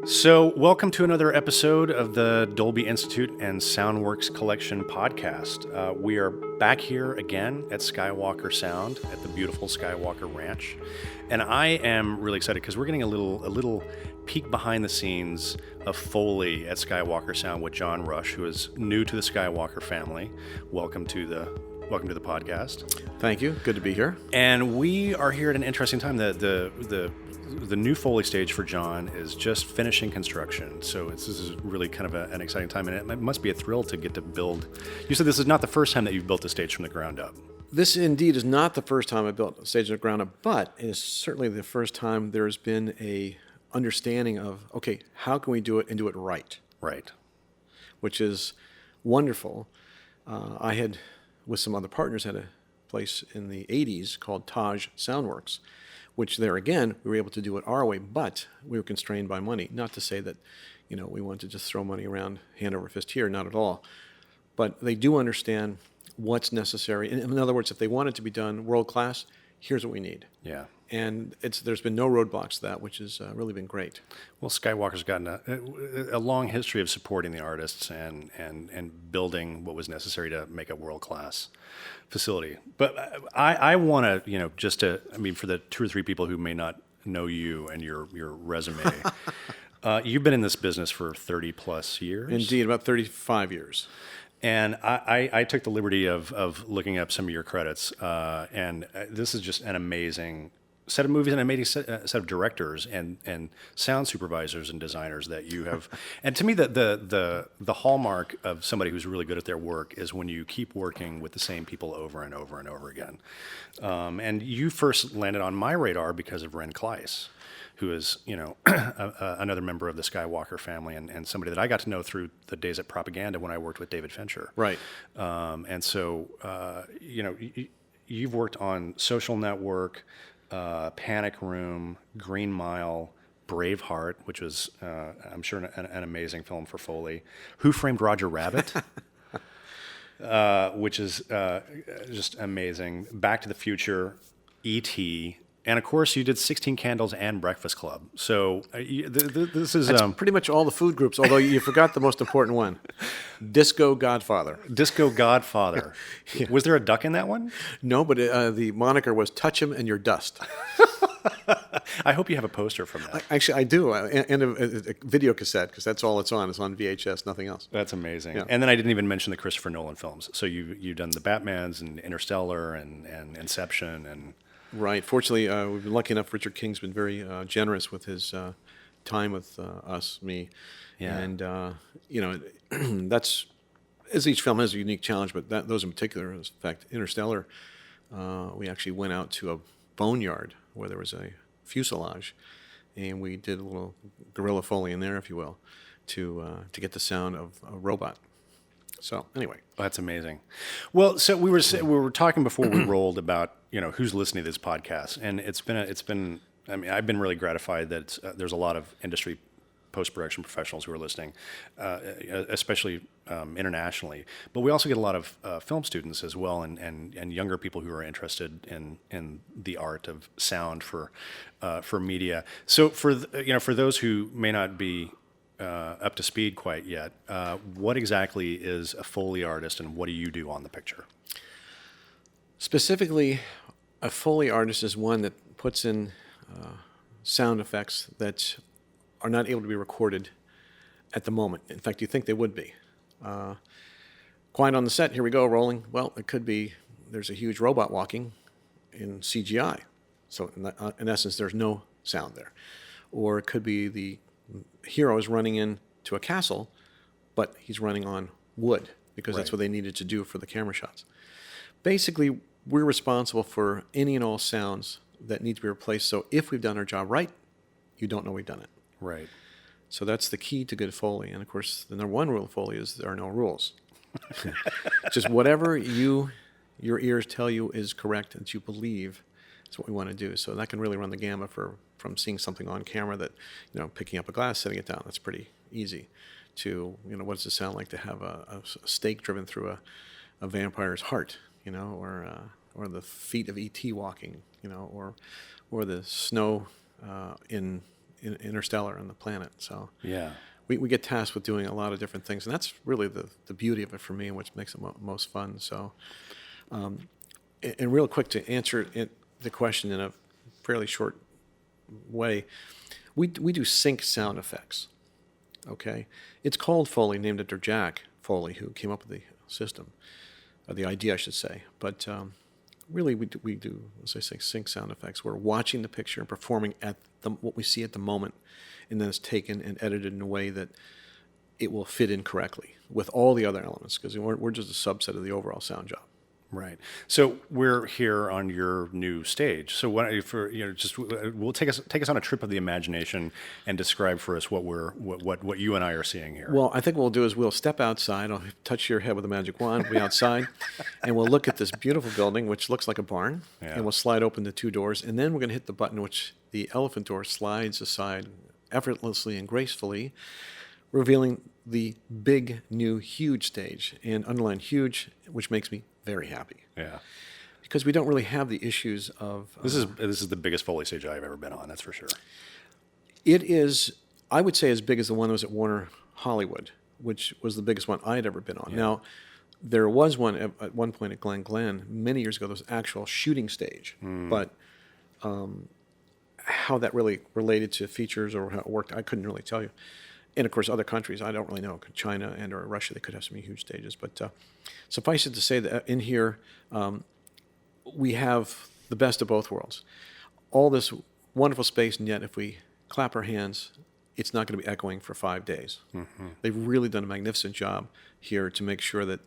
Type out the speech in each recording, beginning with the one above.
So, welcome to another episode of the Dolby Institute and Soundworks Collection podcast. We are back here again at Skywalker Sound at the beautiful Skywalker Ranch, and I am really excited because we're getting a little peek behind the scenes of Foley at Skywalker Sound with John Rush, who is new to the Skywalker family. Welcome to the podcast. Thank you. Good to be here. And we are here at an interesting time. The new Foley stage for John is just finishing construction, so this is really kind of an exciting time, and it must be a thrill to get to build. You said this is not the first time that you've built a stage from the ground up. This indeed is not the first time I built a stage from the ground up, but it is certainly the first time there's been a understanding of, okay, how can we do it and do it right? Right. Which is wonderful. I had, with some other partners, had a place in the 80s called Taj Soundworks, which there again, we were able to do it our way, but we were constrained by money. Not to say that, we want to just throw money around hand over fist here, not at all. But they do understand what's necessary. In other words, if they want it to be done world class, here's what we need. Yeah. And there's been no roadblocks to that, which has really been great. Well, Skywalker's gotten a long history of supporting the artists and building what was necessary to make a world-class facility. But I want to, for the two or three people who may not know you and your resume, you've been in this business for 30 plus years. Indeed, about 35 years. And I took the liberty of looking up some of your credits, and this is just an amazing set of movies and an amazing set of directors and sound supervisors and designers that you have. And to me, the hallmark of somebody who's really good at their work is when you keep working with the same people over and over and over again. And you first landed on my radar because of Ren Klyce, who is, another member of the Skywalker family and somebody that I got to know through the days at Propaganda when I worked with David Fincher. Right. And so, you've worked on Social Network, Panic Room, Green Mile, Braveheart, which was, I'm sure, an amazing film for Foley. Who Framed Roger Rabbit? Which is just amazing. Back to the Future, E.T., and of course, you did 16 Candles and Breakfast Club. So this is That's pretty much all the food groups, although you forgot the most important one, Disco Godfather. Disco Godfather. Yeah. Was there a duck in that one? No, but the moniker was Touch 'Em and You're Dust. I hope you have a poster from that. Actually, I do, and a video cassette, because that's all it's on. It's on VHS, nothing else. That's amazing. Yeah. And then I didn't even mention the Christopher Nolan films. So you've done the Batmans and Interstellar and Inception and... Right. Fortunately, we've been lucky enough. Richard King's been very generous with his time with me. Yeah. And, that's, as each film has a unique challenge, but those in particular, in fact, Interstellar, we actually went out to a boneyard where there was a fuselage, and we did a little guerrilla Foley in there, if you will, to get the sound of a robot. So anyway, that's amazing. Well, so we were talking before we rolled about who's listening to this podcast, and it's been. I mean, I've been really gratified that there's a lot of industry post-production professionals who are listening, especially internationally. But we also get a lot of film students as well, and younger people who are interested in the art of sound for media. So for those who may not be up to speed quite yet, what exactly is a Foley artist, and what do you do on the picture? Specifically, a Foley artist is one that puts in sound effects that are not able to be recorded at the moment. In fact, you think they would be. Quiet on the set, here we go, rolling. Well, it could be there's a huge robot walking in CGI. So in essence, there's no sound there. Or it could be the hero is running into a castle, but he's running on wood because that's what they needed to do for the camera shots. Basically, we're responsible for any and all sounds that need to be replaced. So if we've done our job right, you don't know we've done it. Right. So that's the key to good Foley. And of course, the number one rule of Foley is there are no rules. Just whatever your ears tell you is correct and that you believe is what we want to do. So that can really run the gamut from seeing something on camera that, picking up a glass, setting it down, that's pretty easy, to, what does it sound like to have a stake driven through a vampire's heart, or the feet of E.T. walking, or the snow in interstellar on the planet. So Yeah. we get tasked with doing a lot of different things, and that's really the beauty of it for me, and which makes it most fun. So, and real quick to answer the question in a fairly short way, we do sync sound effects. Okay, it's called Foley, named after Jack Foley, who came up with the system, or the idea, I should say. But really, we do, as I say, sync sound effects. We're watching the picture and performing at what we see at the moment, and then it's taken and edited in a way that it will fit in correctly with all the other elements, because we're just a subset of the overall sound job. Right. So we're here on your new stage. So why don't you, we'll take us on a trip of the imagination and describe for us what you and I are seeing here. Well, I think what we'll do is we'll step outside. I'll touch your head with a magic wand. We'll be outside, and we'll look at this beautiful building, which looks like a barn, and we'll slide open the two doors, and then we're going to hit the button, which the elephant door slides aside effortlessly and gracefully, revealing the big, new, huge stage, and underline huge, which makes me very happy. Yeah. Because we don't really have the issues of... This is the biggest Foley stage I've ever been on, that's for sure. It is, I would say, as big as the one that was at Warner Hollywood, which was the biggest one I'd ever been on. Yeah. Now, there was one at one point at Glen Glen many years ago. There was an actual shooting stage, but how that really related to features or how it worked, I couldn't really tell you. And of course, other countries, I don't really know. China and or Russia, they could have some huge stages. But suffice it to say that in here, we have the best of both worlds. All this wonderful space, and yet if we clap our hands, it's not going to be echoing for 5 days. Mm-hmm. They've really done a magnificent job here to make sure that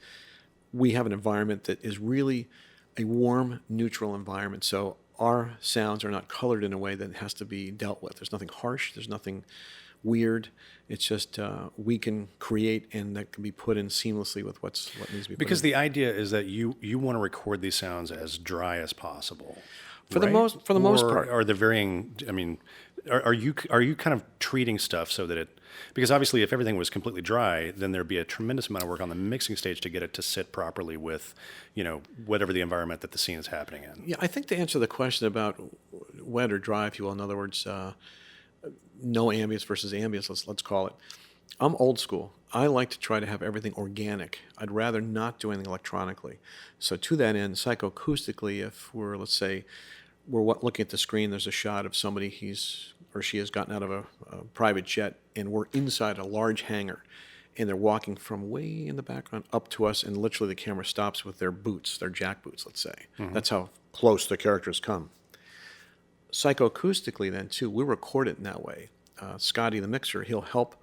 we have an environment that is really a warm, neutral environment. So our sounds are not colored in a way that has to be dealt with. There's nothing harsh. There's nothing weird. It's just we can create, and that can be put in seamlessly with what needs to be put because in. The idea is that you want to record these sounds as dry as possible. For the most part. Are there varying? I mean, are you kind of treating stuff so that it? Because obviously, if everything was completely dry, then there'd be a tremendous amount of work on the mixing stage to get it to sit properly with, whatever the environment that the scene is happening in. Yeah, I think to answer the question about wet or dry, if you will, in other words, no ambience versus ambience, let's call it. I'm old school. I like to try to have everything organic. I'd rather not do anything electronically. So to that end, psychoacoustically, if we're, let's say, we're looking at the screen, there's a shot of somebody, he's or she has gotten out of a private jet, and we're inside a large hangar, and they're walking from way in the background up to us, and literally the camera stops with their boots, their jack boots, let's say. Mm-hmm. That's how close the characters come. Psychoacoustically, then, too, we record it in that way. Scotty, the mixer, he'll help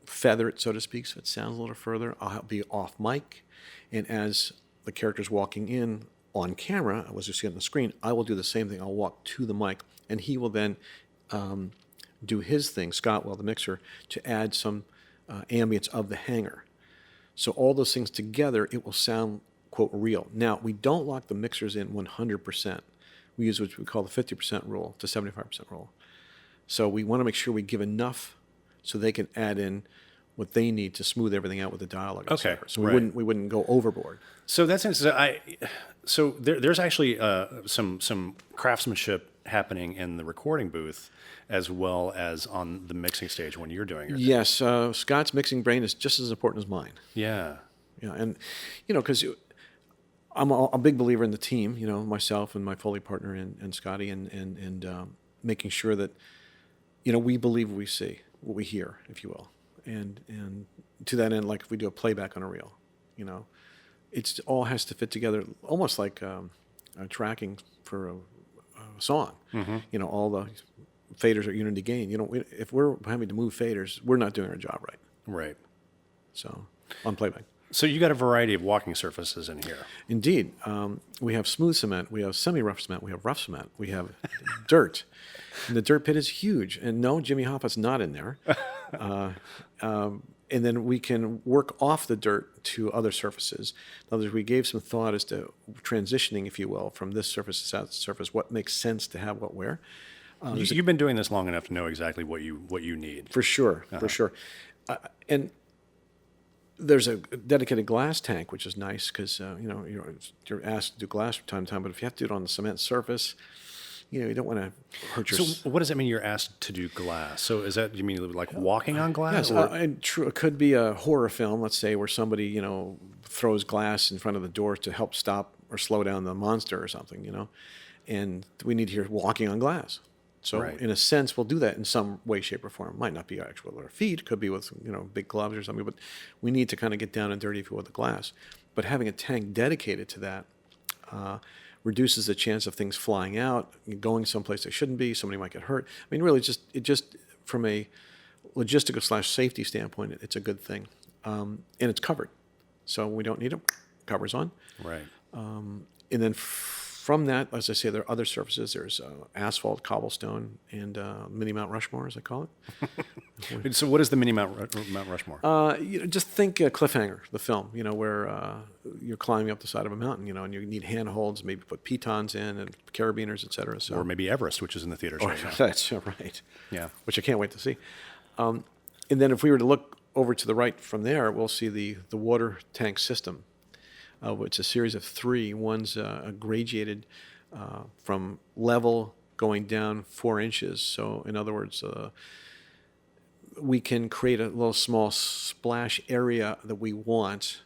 feather it, so to speak, so it sounds a little further. I'll help be off mic, and as the character's walking in on camera, as you see on the screen, I will do the same thing. I'll walk to the mic, and he will then do his thing, Scott, the mixer, to add some ambience of the hangar. So all those things together, it will sound, quote, real. Now, we don't lock the mixers in 100%. We use what we call the 50% rule to 75% rule. So we want to make sure we give enough so they can add in what they need to smooth everything out with the dialogue. Okay, so we wouldn't go overboard. So that's so there's actually some craftsmanship happening in the recording booth as well as on the mixing stage when you're doing your thing. Yes, Scott's mixing brain is just as important as mine. Yeah. Yeah, and because I'm a big believer in the team. Myself and my Foley partner and Scotty, and making sure that we believe what we see, what we hear, if you will, and to that end, like if we do a playback on a reel, it all has to fit together, almost like tracking for a song. Mm-hmm. All the faders are unity gain. If we're having to move faders, we're not doing our job right. Right. So on playback. So you got a variety of walking surfaces in here. Indeed. We have smooth cement, we have semi-rough cement, we have rough cement, we have dirt. And the dirt pit is huge. And no, Jimmy Hoffa's not in there. And then we can work off the dirt to other surfaces. In other words, we gave some thought as to transitioning, if you will, from this surface to that surface, what makes sense to have what where. You've been doing this long enough to know exactly what you need. For sure, for sure. And there's a dedicated glass tank, which is nice because you're asked to do glass from time to time. But if you have to do it on the cement surface, you don't want to hurt your. So what does that mean? You're asked to do glass. So is that, you mean like walking on glass? Yes, and true. It could be a horror film, let's say, where somebody, throws glass in front of the door to help stop or slow down the monster or something, and we need to hear walking on glass. So Right. in a sense, we'll do that in some way, shape, or form. Might not be actual with our feet. Could be with, big gloves or something, but we need to kind of get down and dirty, if you will, with the glass. But having a tank dedicated to that reduces the chance of things flying out, going someplace they shouldn't be. Somebody might get hurt. I mean, really, it just from a logistical / safety standpoint, it's a good thing, and it's covered, so we don't need them. Covers on, Right. and then from that, as I say, there are other surfaces. There's asphalt, cobblestone, and mini Mount Rushmore, as I call it. So what is the mini Mount Rushmore? Just think Cliffhanger, the film, where you're climbing up the side of a mountain, and you need handholds, maybe put pitons in and carabiners, et cetera. So, Or maybe Everest, which is in the theaters right now. that's right. Yeah. Which I can't wait to see. And then if we were to look over to the right from there, we'll see the water tank system. It's a series of 3. One's gradiated from level going down 4 inches. So in other words, we can create a little small splash area that we want,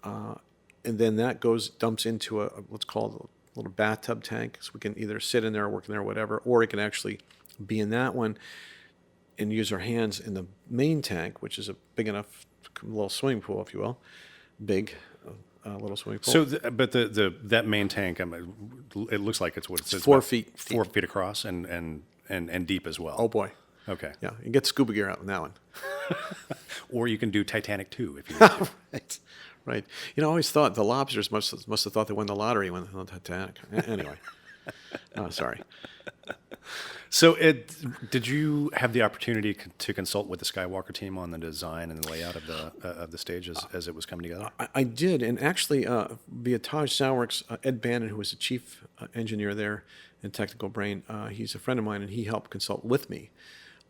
and then that dumps into what's called a little bathtub tank. So we can either sit in there or work in there or whatever, or it can actually be in that one and use our hands in the main tank, which is a big enough little swimming pool, if you will, big little swimming pool. So, but that main tank, it looks like it's what it says. 4 about feet 4 feet across and deep as well. Oh boy. Okay. Yeah, you get scuba gear out in that one. Or you can do Titanic 2 if you need to. Right. Right. I always thought the lobsters must have thought they won the lottery when on Titanic. Anyway. Sorry. So, did you have the opportunity to consult with the Skywalker team on the design and the layout of the stage as it was coming together? I did, and actually, via Taj Soundworks, Ed Bannon, who was the chief engineer there and technical brain, he's a friend of mine, and he helped consult with me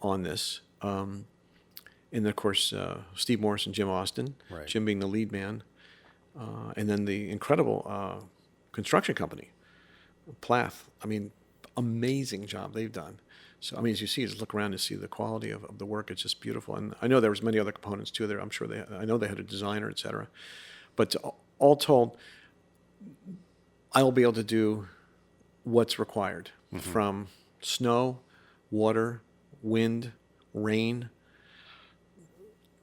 on this. And then, of course, Steve Morris and Jim Austin, Right. Jim being the lead man, and then the incredible construction company, Plath. I mean, amazing job they've done. So, I mean, as you see, just look around and see the quality of the work. It's just beautiful. And I know there was many other components too there. I'm sure I know they had a designer, et cetera. But all told, I'll be able to do what's required from snow, water, wind, rain,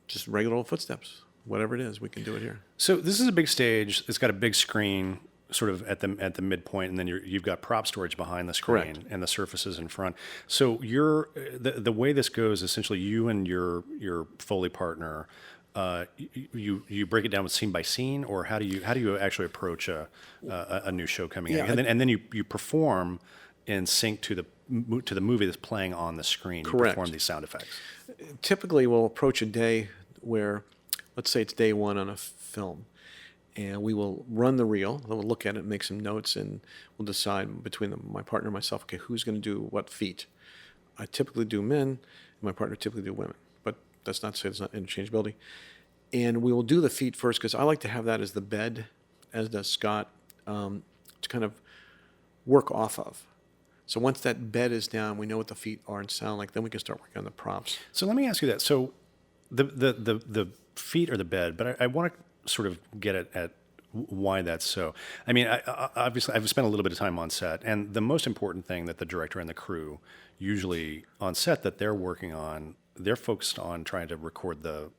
just regular old footsteps. Whatever it is, we can do it here. So this is a big stage. It's got a big screen sort of at the midpoint, and then you've got prop storage behind the screen. Correct. And the surfaces in front. So the way this goes, essentially, you and your Foley partner, you break it down with scene by scene, or how do you actually approach a new show coming in, and then you perform in sync to the movie that's playing on the screen. You Correct. perform these sound effects. Typically, we'll approach a day where, let's say it's day 1 on a film, and we will run the reel. We'll look at it, make some notes, and we'll decide between my partner and myself, okay, who's going to do what feat. I typically do men, and my partner typically do women, but that's not to say it's not interchangeability. And we will do the feat first, because I like to have that as the bed, as does Scott, to kind of work off of. So once that bed is down, we know what the feet are and sound like, then we can start working on the props. So let me ask you that. So the feet are the bed, but I want to sort of get at why that's so. I mean, obviously, I've spent a little bit of time on set, and the most important thing that the director and the crew usually on set that they're working on, they're focused on trying to record the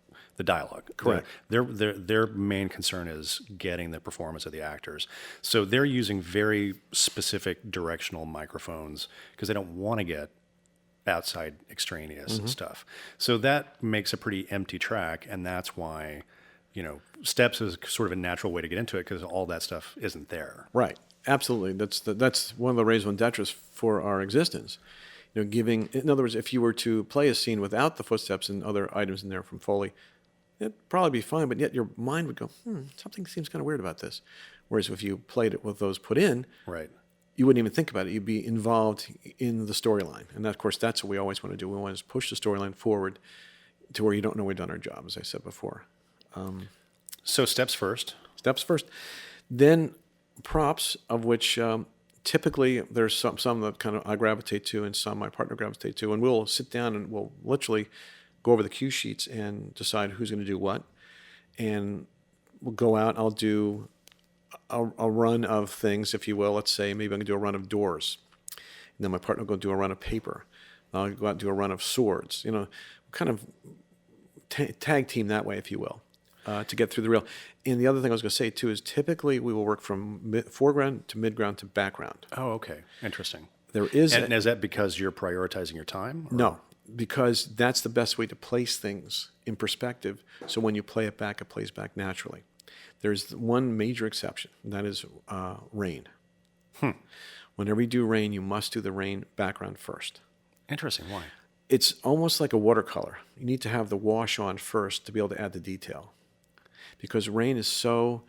dialogue. Correct. Their main concern is getting the performance of the actors. So they're using very specific directional microphones because they don't want to get outside extraneous stuff. So that makes a pretty empty track, and that's why, Steps is sort of a natural way to get into it because all that stuff isn't there. Right. Absolutely. That's one of the raison d'etres for our existence. In other words, if you were to play a scene without the footsteps and other items in there from Foley, it'd probably be fine, but yet your mind would go, something seems kind of weird about this. Whereas if you played it with those put in, Right. you wouldn't even think about it. You'd be involved in the storyline. And of course, that's what we always want to do. We want to push the storyline forward to where you don't know we've done our job, as I said before. So steps first. Steps first. Then props, of which Typically, there's some that kind of I gravitate to, and some my partner gravitate to, and we'll sit down and we'll literally go over the cue sheets and decide who's going to do what, and we'll go out. I'll do a run of things, if you will. Let's say maybe I'm going to do a run of doors, and then my partner will go do a run of paper. I'll go out and do a run of swords. Kind of tag team that way, if you will, to get through the reel. And the other thing I was going to say too is typically we will work from foreground to midground to background. Oh, okay. Interesting. There is And is that because you're prioritizing your time? Or- no, because that's the best way to place things in perspective. So when you play it back, it plays back naturally. There's one major exception, and that is rain. Whenever you do rain, you must do the rain background first. Interesting. Why? It's almost like a watercolor. You need to have the wash on first to be able to add the detail, because rain is so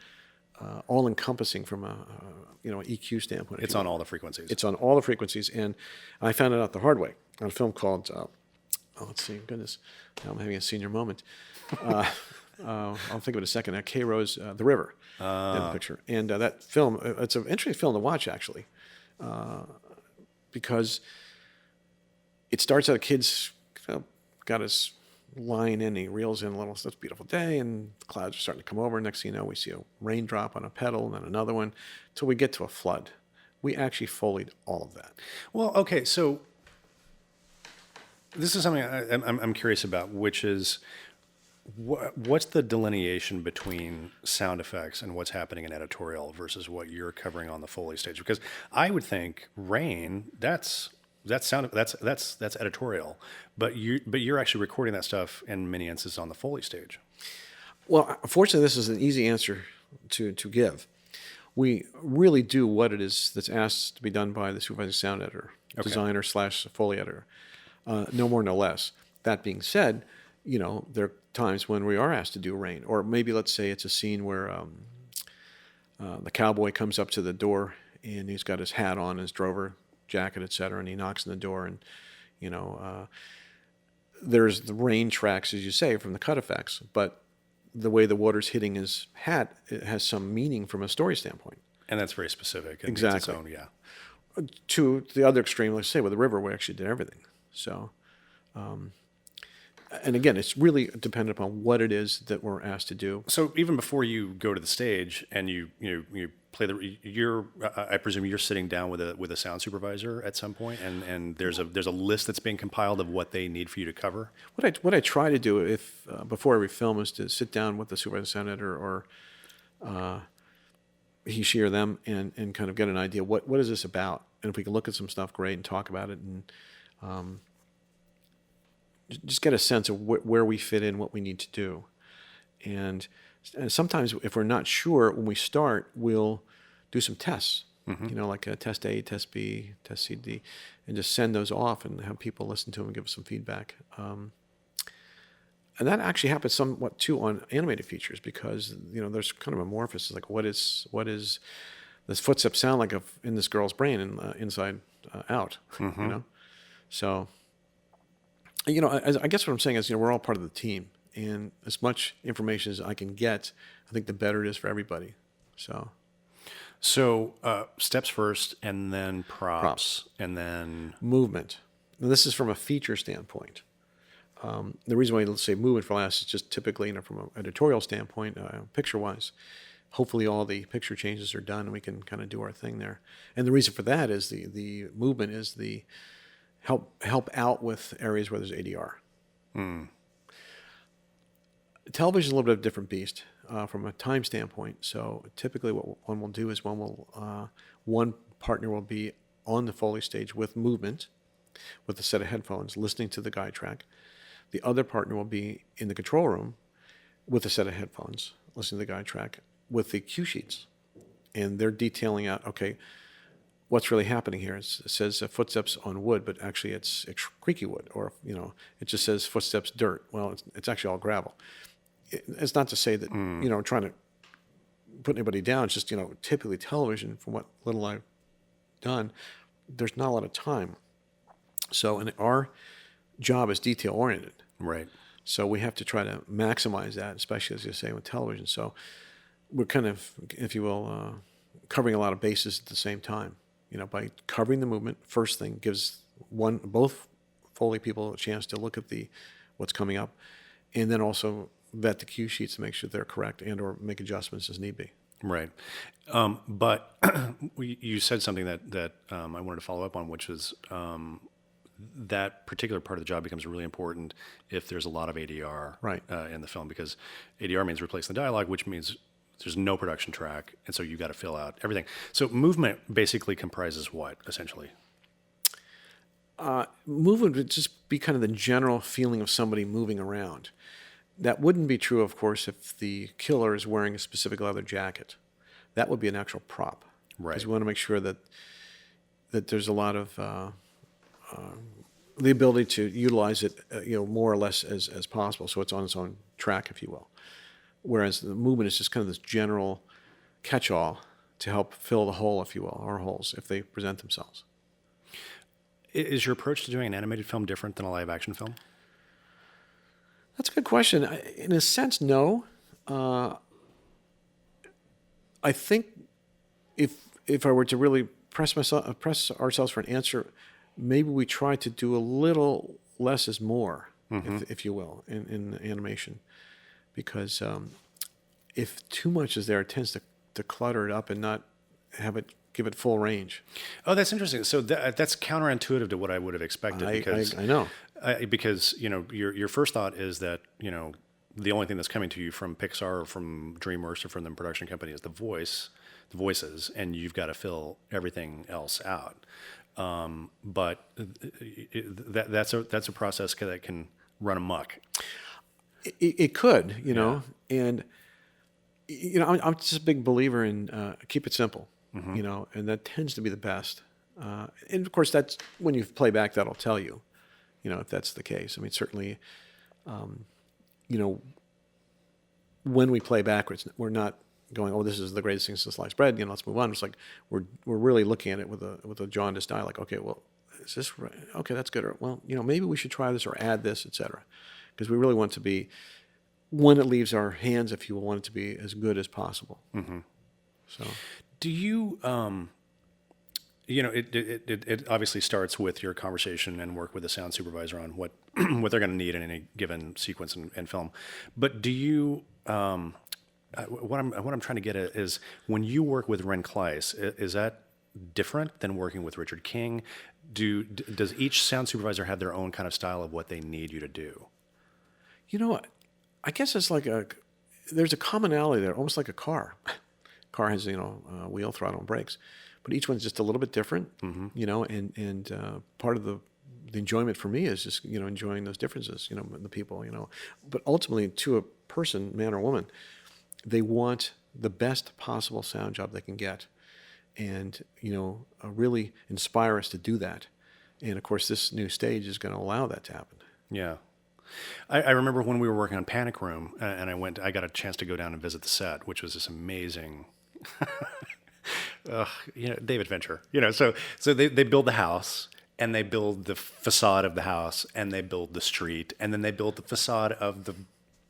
all-encompassing from a EQ standpoint. It's on all the frequencies. It's on all the frequencies, and I found it out the hard way on a film called. Let's see, goodness, now I'm having a senior moment. I'll think of it in a second. K. Rose, The River, in the picture, and that film. It's an interesting film to watch actually, because it starts out a kid's got his line in, he reels in a little, it's a beautiful day, and the clouds are starting to come over. Next thing you know, we see a raindrop on a pedal, and then another one, till we get to a flood. We actually Foleyed all of that. Well, okay, so this is something I'm curious about, which is what's the delineation between sound effects and what's happening in editorial versus what you're covering on the Foley stage? Because I would think rain, that's editorial, but you're actually recording that stuff in many instances on the Foley stage. Well, fortunately, this is an easy answer to give. We really do what it is that's asked to be done by the supervising sound editor, designer / Foley editor, no more, no less. That being said, there are times when we are asked to do rain, or maybe let's say it's a scene where the cowboy comes up to the door and he's got his hat on, his drover jacket, etc., and he knocks on the door, and there's the rain tracks, as you say, from the cut effects, but the way the water's hitting his hat, it has some meaning from a story standpoint. And that's very specific. And Exactly. It's its own, yeah. To the other extreme, let's say with the river, we actually did everything. So, and again, it's really dependent upon what it is that we're asked to do. So even before you go to the stage and you play I presume you're sitting down with a sound supervisor at some point, and there's a list that's being compiled of what they need for you to cover. What I try to do before every film is to sit down with the supervisor sound editor or he, she, or them, and kind of get an idea what is this about, and if we can look at some stuff, great, and talk about it, and just get a sense of where we fit in, what we need to do. And sometimes if we're not sure when we start, we'll do some tests, like a test A, test B, test C, D, and just send those off and have people listen to them and give us some feedback. And that actually happens somewhat too on animated features, because there's kind of amorphous. Like what is this footsteps sound like in this girl's brain and inside out, So, I guess what I'm saying is, we're all part of the team, and as much information as I can get, I think the better it is for everybody. So steps first, and then props, and then movement. Now, this is from a feature standpoint. The reason why let's say movement for last is just typically, from an editorial standpoint, picture-wise. Hopefully, all the picture changes are done, and we can kind of do our thing there. And the reason for that is the movement is the help out with areas where there's ADR. Television is a little bit of a different beast from a time standpoint. So typically what one will do is one partner will be on the Foley stage with movement, with a set of headphones, listening to the guide track. The other partner will be in the control room with a set of headphones, listening to the guide track, with the cue sheets. And they're detailing out, okay, what's really happening here. It says footsteps on wood, but actually it's creaky wood, or it just says footsteps dirt. Well, it's actually all gravel. It's not to say that trying to put anybody down. It's just typically television, from what little I've done, there's not a lot of time. So, and our job is detail oriented, right. So we have to try to maximize that, especially as you say with television. So we're kind of, if you will, covering a lot of bases at the same time. by covering the movement, first thing gives both Foley people a chance to look at what's coming up, and then also vet the cue sheets to make sure they're correct and or make adjustments as need be. Right. But you said something that I wanted to follow up on, which is that particular part of the job becomes really important if there's a lot of ADR Right. In the film, because ADR means replacing the dialogue, which means there's no production track, and so you've got to fill out everything. So movement basically comprises what, essentially? Movement would just be kind of the general feeling of somebody moving around. That wouldn't be true, of course, if the killer is wearing a specific leather jacket. That would be an actual prop. Right. Because we want to make sure that there's a lot of the ability to utilize it, more or less as possible, so it's on its own track, if you will. Whereas the movement is just kind of this general catch-all to help fill the hole, if you will, or holes, if they present themselves. Is your approach to doing an animated film different than a live action film? That's a good question. In a sense, no. I think if I were to really press ourselves for an answer, maybe we try to do a little less is more, if you will, in animation, because if too much is there, it tends to clutter it up and not give it full range. Oh, that's interesting. So that's counterintuitive to what I would have expected. Because I know. Because your first thought is that the only thing that's coming to you from Pixar or from DreamWorks or from the production company is the voices, and you've got to fill everything else out. But that's a process that can run amok. It could, and I'm just a big believer in keep it simple, and that tends to be the best. And of course, that's when you play back, that'll tell you, if that's the case. I mean, certainly, when we play backwards, we're not going, "Oh, this is the greatest thing since sliced bread." Let's move on. It's like we're really looking at it with a jaundiced eye, like, okay, well, is this right? Okay, that's good. Or, well, maybe we should try this or add this, etc. Because we really want it to be, when it leaves our hands, if you will, want it to be as good as possible. Mm-hmm. So, do you? It obviously starts with your conversation and work with the sound supervisor on what what they're going to need in any given sequence and film. But do you? What I'm trying to get at is, when you work with Ren Klyce, is that different than working with Richard King? Does each sound supervisor have their own kind of style of what they need you to do? I guess it's like there's a commonality there, almost like a car. Car has wheel, throttle, and brakes, but each one's just a little bit different. And part of the enjoyment for me is just enjoying those differences. The people. But ultimately, to a person, man or woman, they want the best possible sound job they can get, and really inspire us to do that. And of course, this new stage is going to allow that to happen. Yeah. I remember when we were working on Panic Room, and I got a chance to go down and visit the set, which was this amazing, David Fincher. So they build the house, and they build the facade of the house, and they build the street, and then they build the facade of the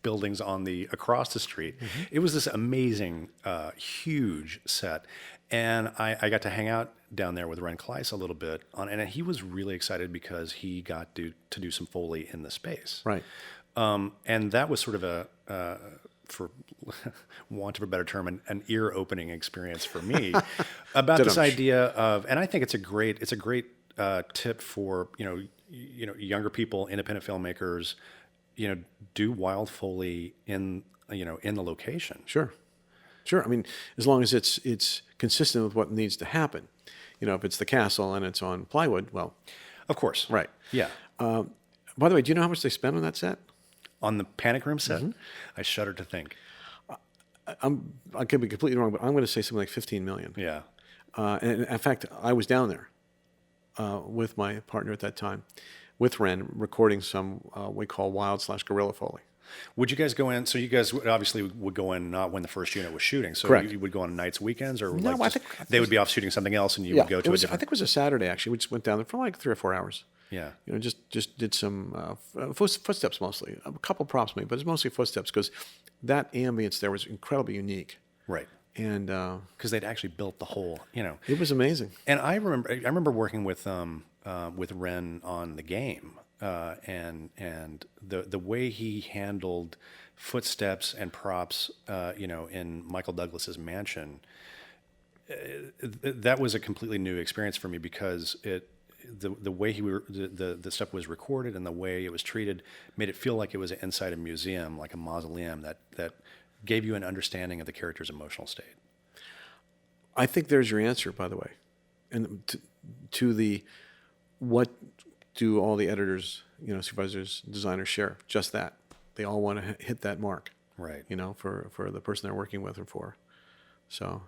buildings across the street. Mm-hmm. It was this amazing, huge set. And I got to hang out down there with Ren Klyce a little bit, and he was really excited because he got to do some Foley in the space. Right. And that was sort of for want of a better term, an ear-opening experience for me about this idea of, and I think it's a great tip for younger people, independent filmmakers. Do wild Foley in the location. Sure. I mean, as long as it's consistent with what needs to happen. If it's the castle and it's on plywood, well, of course. Right. Yeah. By the way, do you know how much they spent on that set? On the Panic Room set? Mm-hmm. I shudder to think. I could be completely wrong, but I'm going to say something like $15 million. Yeah. And in fact, I was down there with my partner at that time, with Ren, recording some we call wild/guerrilla Foley. Would you guys go in? So you guys obviously would go in not when the first unit was shooting. So Correct. You would go on nights, weekends, or no? I think they would be off shooting something else, and you would go to a different. I think it was a Saturday actually. We just went down there for like 3 or 4 hours. Yeah. Just did some footsteps mostly, a couple props maybe, but it's mostly footsteps because that ambience there was incredibly unique. Right. And Because they'd actually built the whole, you know. it was amazing. And I remember working with Ren on the game, and the way he handled footsteps and props, in Michael Douglas's mansion. That was a completely new experience for me because the way the stuff was recorded and the way it was treated made it feel like it was inside a museum, like a mausoleum that gave you an understanding of the character's emotional state. I think there's your answer, by the way. And to the what do all the editors, supervisors, designers share? Just that. They all want to hit that mark, Right. for the person they're working with or for. So,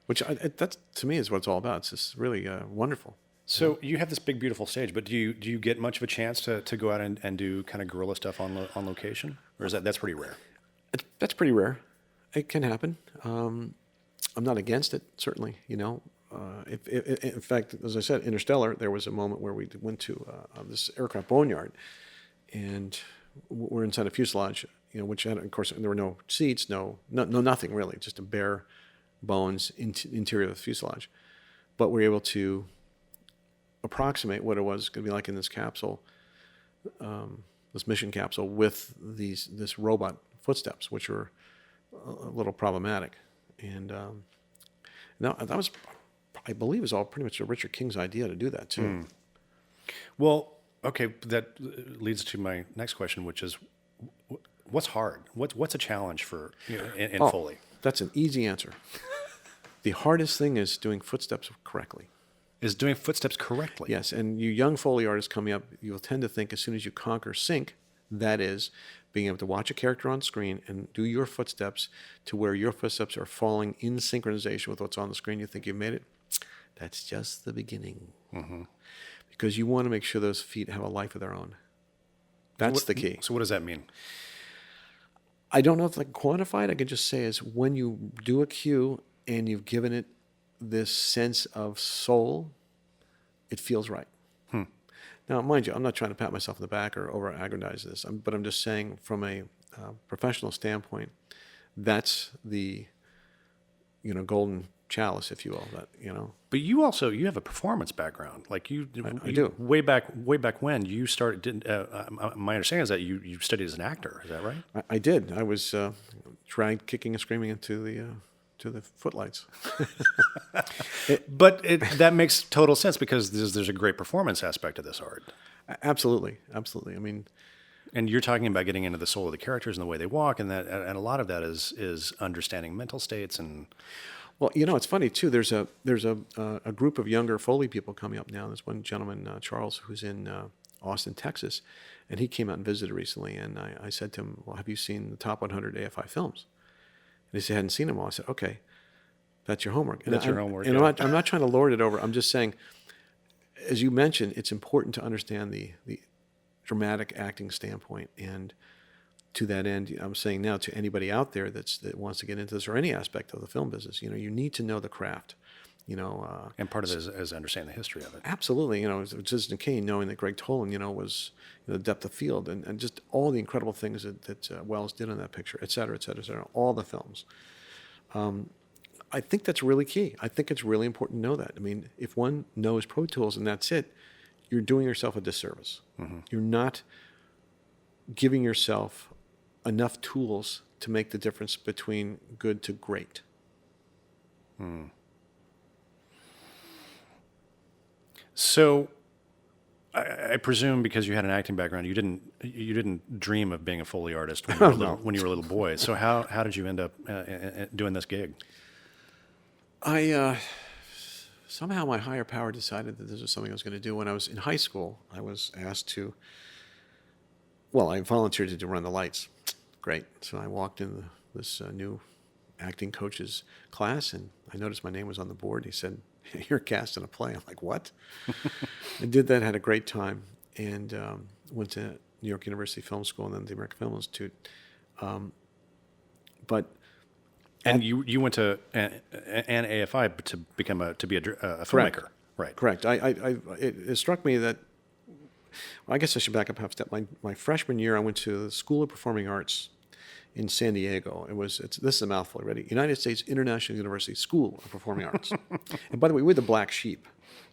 that's to me is what it's all about. It's just really wonderful. So you have this big, beautiful stage, but do you get much of a chance to go out and do kind of guerrilla stuff on location, or is that's pretty rare? That's pretty rare. It can happen. I'm not against it, certainly. If in fact, as I said, Interstellar, there was a moment where we went to this aircraft boneyard, and we're inside a fuselage, which had, of course, there were no seats, no nothing really, just a bare bones interior of the fuselage. But we're able to approximate what it was going to be like in this capsule, this mission capsule, with this robot footsteps, which were a little problematic. And no, that was, I believe, is all pretty much Richard King's idea to do that too. Well, okay, that leads to my next question, which is, what's hard? What's a challenge for in Foley? That's an easy answer. The hardest thing is doing footsteps correctly. Is doing footsteps correctly? Yes, and you young Foley artists coming up, you'll tend to think as soon as you conquer sync, that is, being able to watch a character on screen and do your footsteps to where your footsteps are falling in synchronization with what's on the screen, you think you've made it. That's just the beginning. Mm-hmm. Because you want to make sure those feet have a life of their own. That's the key. So what does that mean? I don't know if I can quantify it. I can just say is when you do a cue and you've given it this sense of soul, it feels right. Now, mind you, I'm not trying to pat myself on the back or over-aggrandize this, but I'm just saying from a professional standpoint, that's the, golden chalice, if you will. But you have a performance background, like you do. Way back when you started. My understanding is that you studied as an actor. Is that right? I did. I was dragged kicking and screaming into the footlights. But that makes total sense because there's a great performance aspect of this art. Absolutely. I mean, and you're talking about getting into the soul of the characters and the way they walk, and a lot of that is understanding mental states and. Well, it's funny too. There's a group of younger Foley people coming up now. There's one gentleman, Charles, who's in Austin, Texas, and he came out and visited recently. And I said to him, "Well, have you seen the top 100 AFI films?" And he said, "I hadn't seen them all." I said, "Okay, that's your homework." And that's your homework. And I'm not trying to lord it over. I'm just saying, as you mentioned, it's important to understand the dramatic acting standpoint. And to that end, I'm saying now to anybody out there that wants to get into this or any aspect of the film business, you need to know the craft. And part of it is understanding the history of it. Absolutely. Citizen Kane, knowing that Greg Tolan, was the depth of field and just all the incredible things that Wells did on that picture, et cetera, et cetera, et cetera, all the films. I think that's really key. I think it's really important to know that. I mean, if one knows Pro Tools and that's it, you're doing yourself a disservice. Mm-hmm. You're not giving yourself enough tools to make the difference between good to great. So, I presume because you had an acting background, you didn't dream of being a Foley artist when you were a little boy. So how did you end up doing this gig? Somehow my higher power decided that this was something I was going to do. When I was in high school, I was asked to. Well, I volunteered to run the lights. Great. So I walked in this new acting coach's class, and I noticed my name was on the board. He said, "You're cast in a play." I'm like, "What?" I did that, had a great time, and went to New York University Film School and then the American Film Institute. And you went to an AFI to be a filmmaker, right? Correct. It struck me that. Well, I guess I should back up half a step. My freshman year, I went to the School of Performing Arts in San Diego. This is a mouthful. Ready? United States International University School of Performing Arts. And by the way, we're the black sheep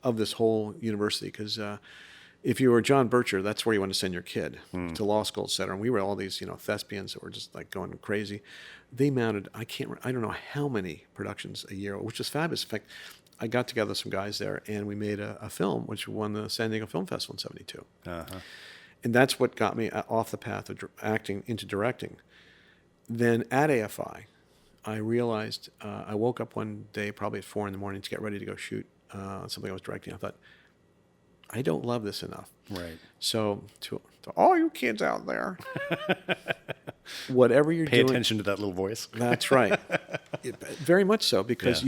of this whole university because if you were John Bircher, that's where you want to send your kid to law school, et cetera. And we were all these, thespians that were just like going crazy. They mounted, I don't know how many productions a year, which was fabulous. In fact, I got together some guys there and we made a film which won the San Diego Film Festival in '72. Uh-huh. And that's what got me off the path of acting into directing. Then at AFI, I realized, I woke up one day probably at 4 a.m. to get ready to go shoot something I was directing. I thought, I don't love this enough. Right. So to all you kids out there, whatever you're doing. Pay attention to that little voice. That's right. Very much so, because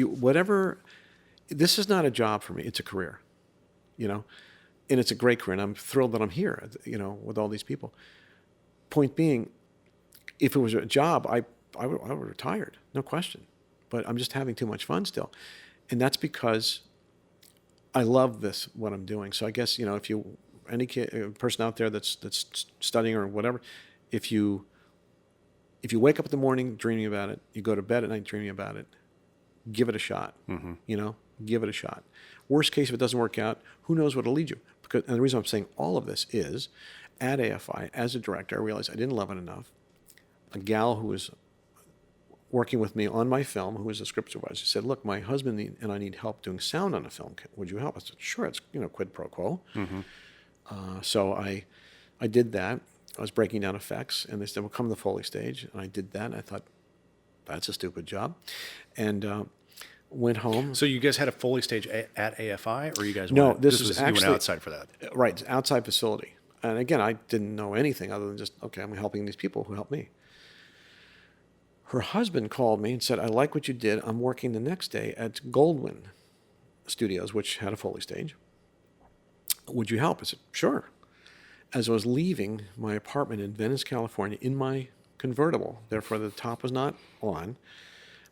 this is not a job for me. It's a career, and it's a great career. And I'm thrilled that I'm here, with all these people. Point being, if it was a job, I would have retired, no question. But I'm just having too much fun still. And that's because I love what I'm doing. So I guess, if any person out there that's studying or whatever, if you wake up in the morning dreaming about it, you go to bed at night dreaming about it, give it a shot. Mm-hmm. Give it a shot. Worst case, if it doesn't work out, who knows what will lead you? And the reason I'm saying all of this is, at AFI, as a director, I realized I didn't love it enough. A gal who was working with me on my film, who was a script supervisor, said, "Look, my husband and I need help doing sound on a film. Would you help?" I said, "Sure." It's quid pro quo. Mm-hmm. So I did that. I was breaking down effects, and they said, "Well, come to the Foley stage," and I did that. And I thought, that's a stupid job, and went home. So you guys had a Foley stage at AFI, or you guys? No, this was actually, you went outside for that. Right, outside facility. And again, I didn't know anything other than just, okay, I'm helping these people who helped me. Her husband called me and said, "I like what you did. I'm working the next day at Goldwyn Studios, which had a Foley stage. Would you help?" I said, "Sure." As I was leaving my apartment in Venice, California, in my convertible, therefore the top was not on,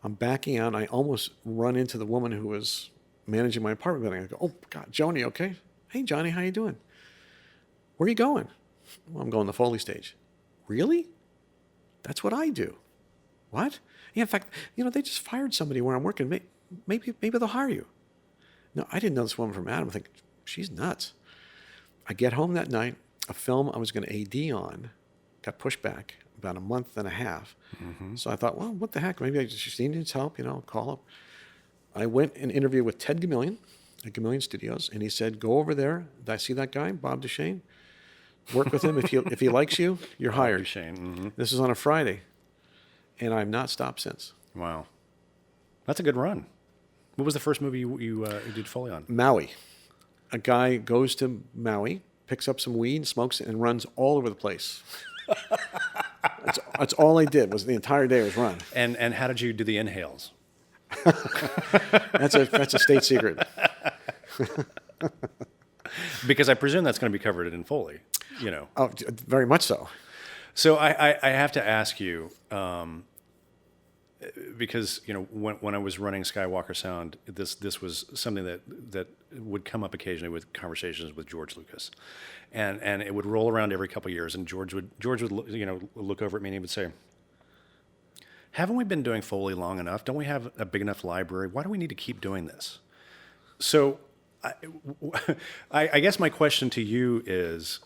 I'm backing out, and I almost run into the woman who was managing my apartment building. I go, "Oh, God, Joni, okay? Hey, Johnny, how you doing? Where are you going?" "Well, I'm going to the Foley stage." "Really? That's what I do." "What?" "Yeah, in fact, they just fired somebody where I'm working. Maybe they'll hire you." No, I didn't know this woman from Adam. I think, she's nuts. I get home that night. A film I was going to AD on got pushed back about a month and a half. Mm-hmm. So I thought, well, what the heck? Maybe she needs help, call up. I went and interviewed with Ted Gamillion at Gamillion Studios, and he said, "Go over there. Did I see that guy, Bob Duchesne? Work with him. If he likes you, you're hired." Duchesne. Mm-hmm. This is on a Friday, and I've not stopped since. Wow, that's a good run. What was the first movie you did Foley on? Maui. A guy goes to Maui, picks up some weed, smokes it, and runs all over the place. That's all I did. Was the entire day was run. And how did you do the inhales? That's a state secret. Because I presume that's going to be covered in Foley. Oh, very much so. So I have to ask you, because when I was running Skywalker Sound, this was something that would come up occasionally with conversations with George Lucas, and it would roll around every couple of years, and George would look over at me and he would say, "Haven't we been doing Foley long enough? Don't we have a big enough library? Why do we need to keep doing this?" So I guess my question to you is,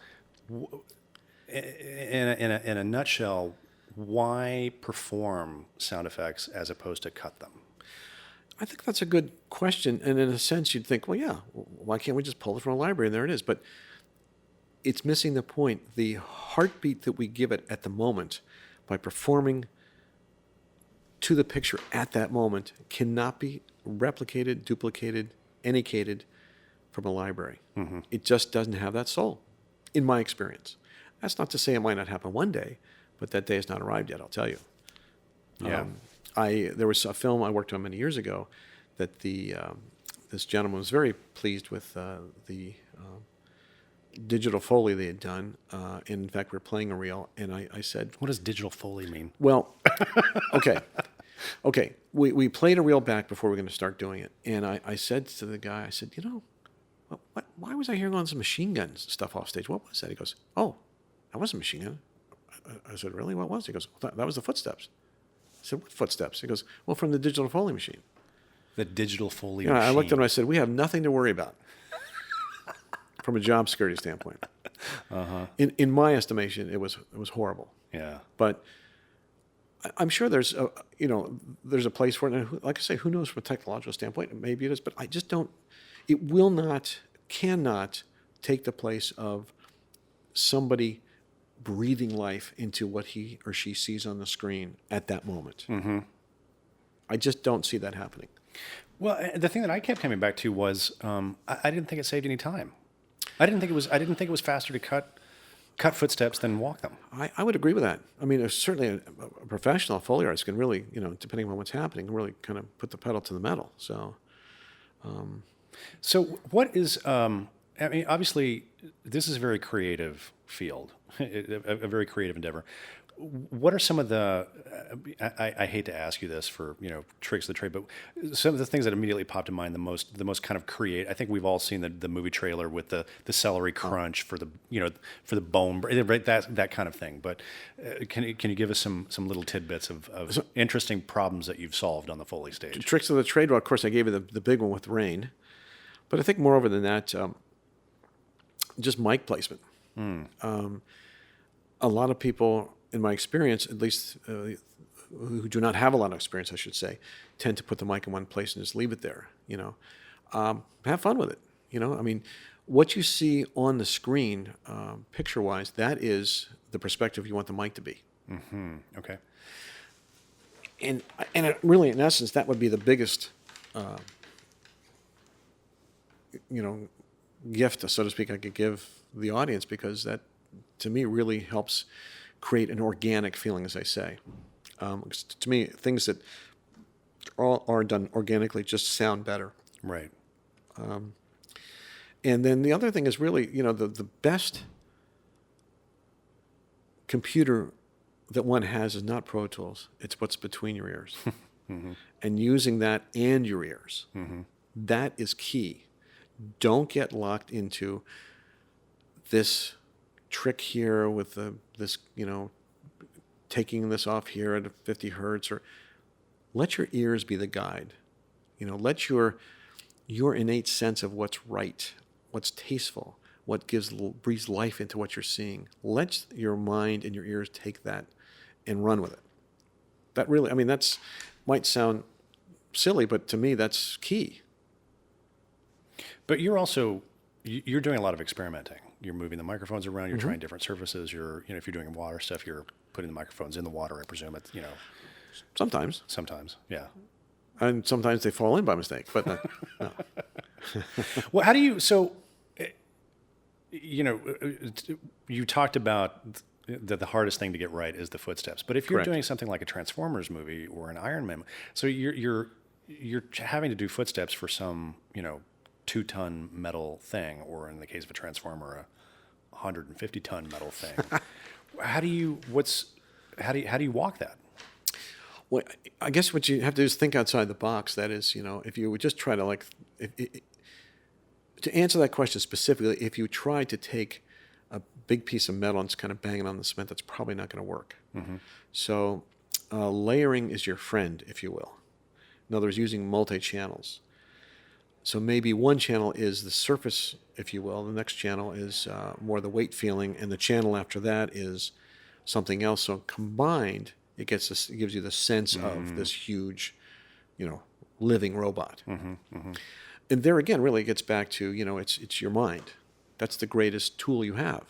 in a nutshell, why perform sound effects as opposed to cut them? I think that's a good question. And in a sense, you'd think, well, yeah, why can't we just pull it from a library? And there it is. But it's missing the point. The heartbeat that we give it at the moment by performing to the picture at that moment cannot be replicated, duplicated, anycated from a library. Mm-hmm. It just doesn't have that soul, in my experience. That's not to say it might not happen one day, but that day has not arrived yet, I'll tell you. Yeah. There was a film I worked on many years ago that this gentleman was very pleased with the digital Foley they had done. In fact, we were playing a reel, and I said... What does digital Foley mean? Well, okay. We played a reel back before we were going to start doing it, and I said to the guy, I said, why was I hearing all this machine gun stuff off stage? What was that? He goes, "Oh, that wasn't machine gun. I said, really? What was it? He goes, that was the footsteps. I said, what footsteps? He goes, well, from the digital Foley machine. The digital Foley You know, machine. I looked at him and I said, we have nothing to worry about from a job security standpoint. In my estimation, it was horrible. Yeah. But I'm sure there's there's a place for it. And like I say, who knows from a technological standpoint? Maybe it is, but I just don't. It will not, cannot take the place of somebody breathing life into what he or she sees on the screen at that moment. Mm-hmm. I just don't see that happening. Well, the thing that I kept coming back to was I didn't think it saved any time. I didn't think it was faster to cut footsteps than walk them. I would agree with that. I mean, certainly a professional Foley artist can really, depending on what's happening, really kind of put the pedal to the metal. So, So what is, I mean, obviously this is a very creative field, a very creative endeavor. What are some of the, I hate to ask you this for, tricks of the trade, but some of the things that immediately popped in mind, the most kind of I think we've all seen the movie trailer with the celery crunch for the, for the bone, right? That kind of thing. But can you give us some little tidbits of interesting problems that you've solved on the Foley stage? tricks of the trade, well, of course, I gave you the big one with rain. But I think moreover than that, just mic placement. A lot of people, in my experience, at least who do not have a lot of experience, I should say, tend to put the mic in one place and just leave it there. Have fun with it. I mean, what you see on the screen, picture-wise, that is the perspective you want the mic to be. Mm-hmm. Okay. And really, in essence, that would be the biggest, gift, so to speak, I could give the audience, because that, to me, really helps create an organic feeling, as I say. To me, things that are done organically just sound better. Right. And then the other thing is really, the best computer that one has is not Pro Tools. It's what's between your ears. Mm-hmm. And using that and your ears. Mm-hmm. That is key. Don't get locked into this trick here with this, taking this off here at 50 hertz, or let your ears be the guide. Let your innate sense of what's right, what's tasteful, what breathes life into what you're seeing. Let your mind and your ears take that and run with it. That really, I mean, might sound silly, but to me, that's key. But you're doing a lot of experimenting. You're moving the microphones around. You're trying different surfaces. If you're doing water stuff, you're putting the microphones in the water. I presume it's Sometimes. Sometimes, yeah. And sometimes they fall in by mistake. But no. Well, how do you? So, you talked about that the hardest thing to get right is the footsteps. But if you're Correct. doing something like a Transformers movie or an Iron Man, so you're having to do footsteps for some 2-ton metal thing, or in the case of a Transformer, a 150-ton metal thing. How do you walk that? Well, I guess what you have to do is think outside the box. That is, if you would just try to to answer that question specifically, if you try to take a big piece of metal and just kind of bang it on the cement, that's probably not going to work. Mm-hmm. So layering is your friend, if you will. In other words, using multi-channels. So maybe one channel is the surface, if you will. The next channel is more the weight feeling, and the channel after that is something else. So combined, it gives you the sense of this huge, living robot. Mm-hmm, mm-hmm. And there again, really, it gets back to it's your mind. That's the greatest tool you have.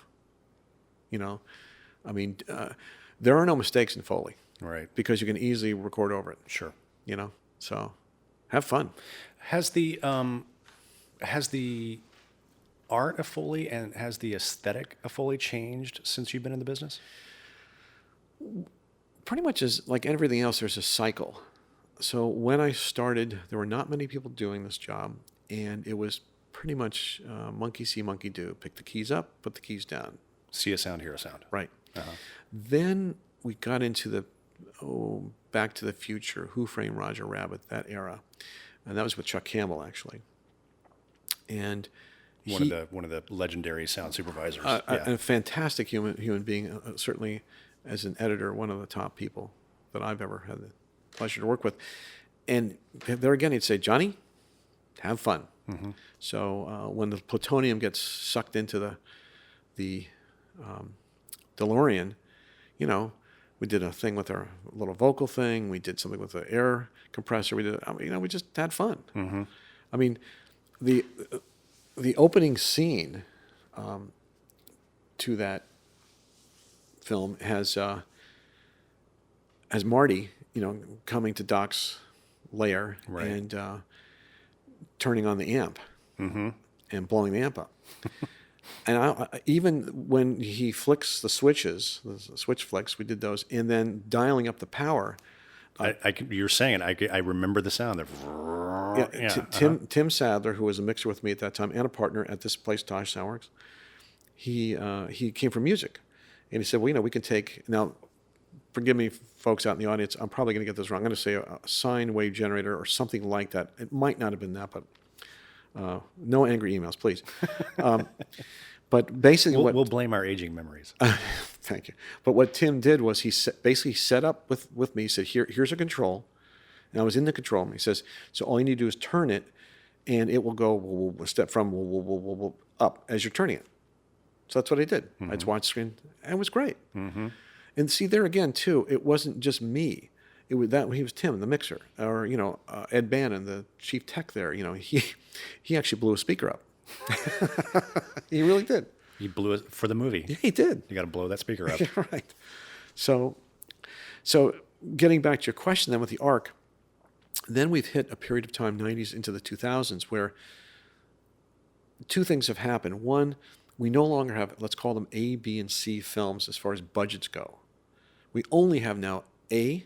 I mean, there are no mistakes in Foley, right? Because you can easily record over it. Sure. So have fun. Has the art of Foley and has the aesthetic of Foley changed since you've been in the business? Pretty much as like everything else, there's a cycle. So when I started, there were not many people doing this job, and it was pretty much monkey see, monkey do. Pick the keys up, put the keys down. See a sound, hear a sound. Right. Uh-huh. Then we got into Back to the Future, Who Framed Roger Rabbit, that era. And that was with Chuck Campbell, actually. And one of the legendary sound supervisors. A fantastic human being, certainly as an editor, one of the top people that I've ever had the pleasure to work with. And there again, he'd say, Johnny, have fun. So when the plutonium gets sucked into the DeLorean, you know, we did a thing with our little vocal thing. We did something with the air compressor. We did, you know, we just had fun. I mean, the opening scene to that film has Marty, you know, coming to Doc's lair Right. and turning on the amp and blowing the amp up. And even when he flicks the switches, the switch flicks, we did those, and then dialing up the power. You're saying it. I remember the sound. Tim Sadler, who was a mixer with me at that time and a partner at this place, Taj Soundworks, he came from music, and he said, well, you know, we can take now. Forgive me, folks out in the audience. I'm probably going to get this wrong. I'm going to say a sine wave generator or something like that. It might not have been that, but no angry emails, please. But basically, We'll blame our aging memories. thank you. But what Tim did was he basically set up with me. He said, here's a control. And I was in the control room. He says, so all you need to do is turn it, and it will go step from up as you're turning it. So that's what I did. I'd watch screen, and it was great. And see, there again, too, it wasn't just me. It was that he was Tim, the mixer, or you know, Ed Bannon, the chief tech there. You know, he actually blew a speaker up. He really did. You blew it for the movie. Yeah, he did. You got to blow that speaker up. Right. So getting back to your question then with the ARC, then we've hit a period of time, 90s into the 2000s, where two things have happened. One, we no longer have, let's call them A, B, and C films as far as budgets go. We only have now A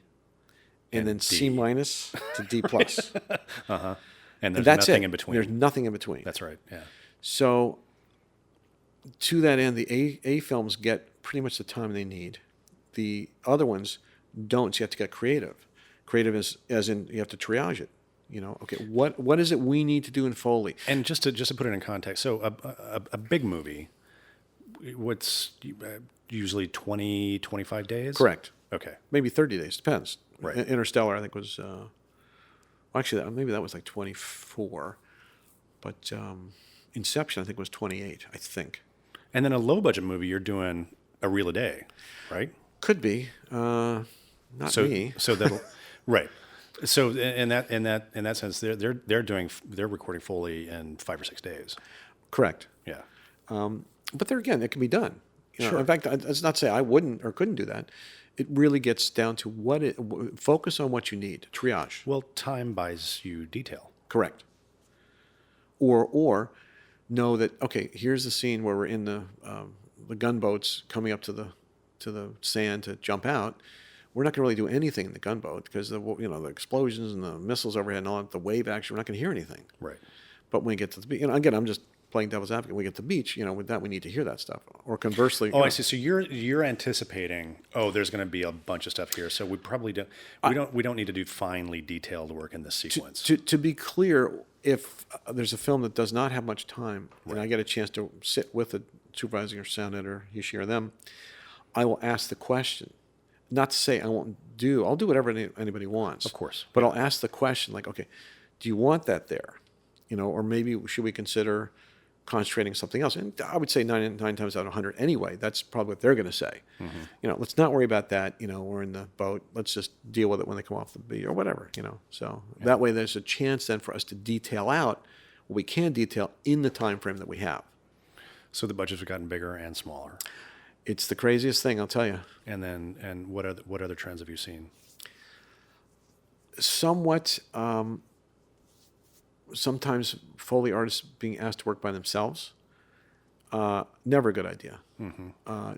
and then D. C minus to D plus. And there's That's nothing it. in between. There's nothing in between. That's right. Yeah. So to that end, the A films get pretty much the time they need. The other ones don't. So you have to get creative. Creative is as in you have to triage it. You know, okay, what is it we need to do in Foley? And just to put it in context, so a big movie, what's usually 20, 25 days? Correct. Okay. Maybe 30 days, depends. Right. Interstellar, I think, was, actually, maybe that was like 24. But Inception, I think, was 28, I think. And then a low budget movie, you're doing a reel a day, right? Could be. Not me. So that'll right. So in that sense, they're recording Foley in 5 or 6 days. Correct. Yeah. But there again, it can be done. You know, Sure. in fact, that's not to say I wouldn't or couldn't do that. It really gets down to focus on what you need. Triage. Well, time buys you detail. Correct. Or know that, okay, here's the scene where we're in the gunboats coming up to the sand to jump out. We're not going to really do anything in the gunboat because the explosions and the missiles overhead and all that, the wave action, we're not going to hear anything. Right. But when we get to the beach, again, I'm just playing devil's advocate. When we get to the beach, with that we need to hear that stuff. Or conversely, Oh, I see. So you're anticipating, there's going to be a bunch of stuff here. So we probably don't need to do finely detailed work in this sequence. To be clear, if there's a film that does not have much time, and I get a chance to sit with a supervising or sound editor, he, she, or them, I will ask the question. Not to say I'll do whatever anybody wants. Of course. But I'll ask the question like, okay, do you want that there? Or maybe should we consider concentrating something else? And I would say nine times out of 100 anyway, that's probably what they're going to say. Let's not worry about that. We're in the boat. Let's just deal with it when they come off the beach or whatever, So that way there's a chance then for us to detail out what we can detail in the time frame that we have. So the budgets have gotten bigger and smaller. It's the craziest thing, I'll tell you. And what other trends have you seen? Somewhat, sometimes Foley artists being asked to work by themselves. Never a good idea.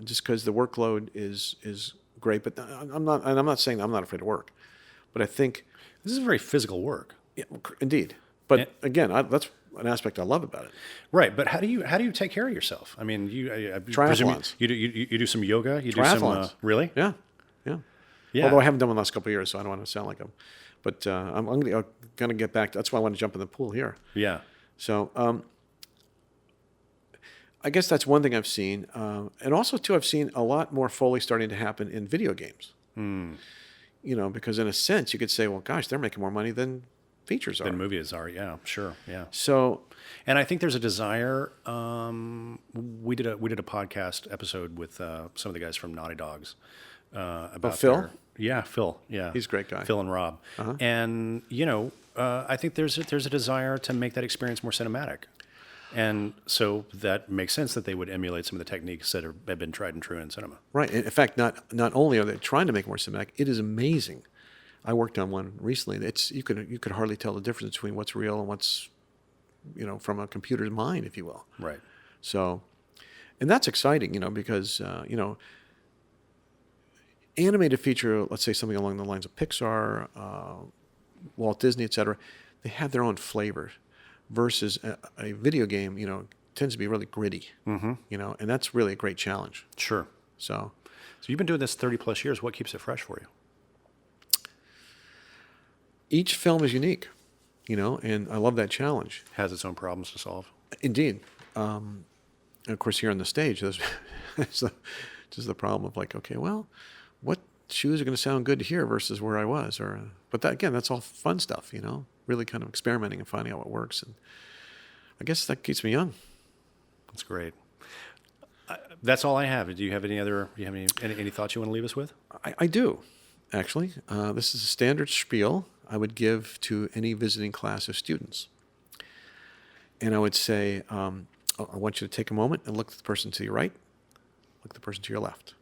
Just because the workload is great, but I'm not saying I'm not afraid to work, but I think This is very physical work. yeah, indeed. But again, that's an aspect I love about it. Right, but how do you take care of yourself? I mean, I presume Triathlons. you do some yoga. You do some Triathlons. really? Yeah. Yeah. Although I haven't done one the last couple of years, so I don't want to sound like them. But I'm going to get back. That's why I want to jump in the pool here. Yeah. So I guess that's one thing I've seen. And also, too, I've seen a lot more Foley starting to happen in video games. Because in a sense, you could say, well, gosh, they're making more money than features are. Than movies are, yeah, sure, yeah. So, And I think there's a desire. We did a podcast episode with some of the guys from Naughty Dogs about Phil? Yeah, Phil. Yeah, He's a great guy. Phil and Rob. And I think there's a desire to make that experience more cinematic, and so that makes sense that they would emulate some of the techniques that have been tried and true in cinema. right. In fact, not only are they trying to make it more cinematic, it is amazing. I worked on one recently. You could hardly tell the difference between what's real and what's from a computer's mind, if you will. Right. So, and that's exciting, because animated feature, let's say something along the lines of Pixar, Walt Disney, et cetera, they have their own flavor, versus a video game, tends to be really gritty, and that's really a great challenge. Sure. So you've been doing this 30 plus years. What keeps it fresh for you? each film is unique, and I love that challenge. Has its own problems to solve. Indeed. And of course, here on the stage, there's just the problem of like, okay, well, what shoes are going to sound good here versus where I was? But that's all fun stuff, really kind of experimenting and finding out what works. And I guess that keeps me young. That's great. That's all I have. Do you have any any thoughts you want to leave us with? I do, actually. This is a standard spiel I would give to any visiting class of students. And I would say, I want you to take a moment and look at the person to your right, look at the person to your left.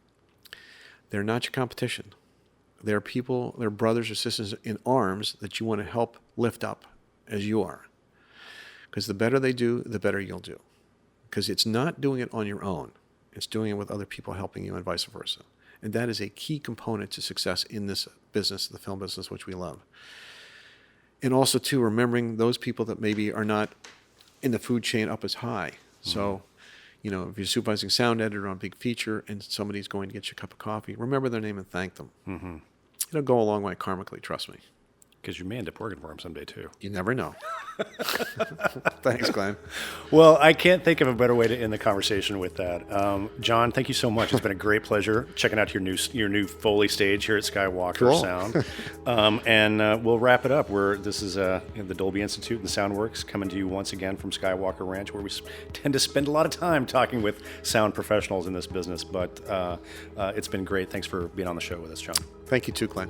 They're not your competition. They're people, they're brothers or sisters in arms that you want to help lift up as you are. Because the better they do, the better you'll do. Because it's not doing it on your own. It's doing it with other people helping you and vice versa. And that is a key component to success in this business, the film business, which we love. And also, too, remembering those people that maybe are not in the food chain up as high. So, if you're supervising sound editor on a big feature and somebody's going to get you a cup of coffee, remember their name and thank them. It'll go a long way karmically, trust me. Because you may end up working for him someday, too. You never know. Thanks, Glenn. Well, I can't think of a better way to end the conversation with that. John, thank you so much. It's been a great pleasure checking out your new Foley stage here at Skywalker Cool. Sound. And we'll wrap it up. This is the Dolby Institute and the Soundworks coming to you once again from Skywalker Ranch, where we tend to spend a lot of time talking with sound professionals in this business. But it's been great. Thanks for being on the show with us, John. Thank you, too, Glenn.